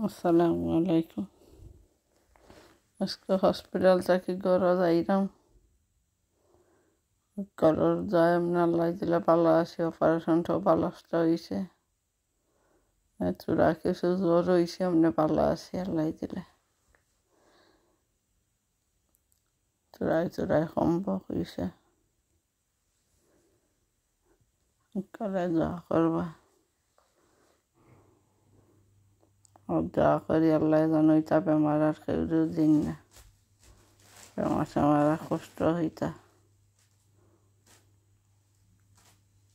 আসসালামু আলাইকুম। আজকে হসপিটাল থেকে ঘরে যাইলাম। ঘরের যাই এমনি আল্লাহ দিলে ভালো আছে, অপারেশনটাও ভালো হয়েছে। তোরা কিছু জ্বর হয়েছে, এমনি ভালো আছি আল্লাহ দিলে। তোরাই সম্ভব হয়েছে। করে দোয়া করবা, দোয়া করি আল্লাহ যেন হইতা বেমার আর কেউ দিন না, বেমার সেমার কষ্ট হইতা।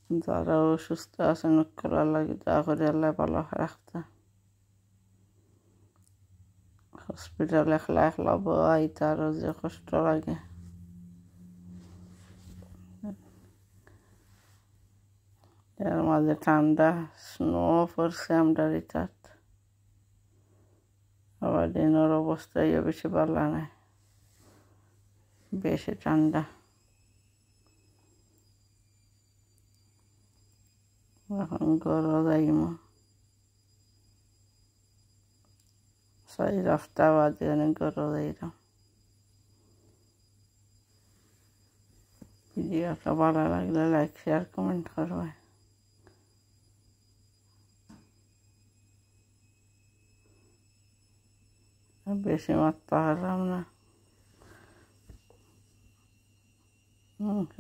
যারা অসুস্থ আছেন করার লাগে দোয়া করি আল্লাহ ভালো রাখতা। হসপিটাল একলা একলা আইতা আরও যে কষ্ট লাগে। এর মাঝে ঠান্ডা স্নো পড়ছে আমরা এটাত। আবার দিনের অবস্থাও বেশি ভালো নাই, বেশি ঠান্ডা। এখন ঘরও যাইম, 4 সপ্তাহ বাদে ঘরও যাইলাম। ভিডিওটা ভালো লাগলে লাইক শেয়ার কমেন্ট করবে। বেশি মারতে পারলাম না।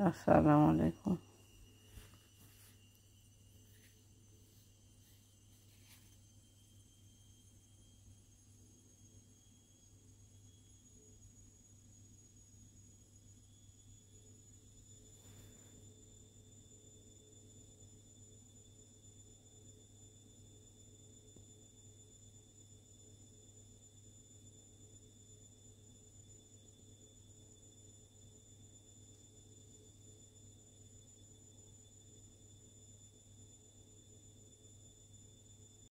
আসসালামু আলাইকুম।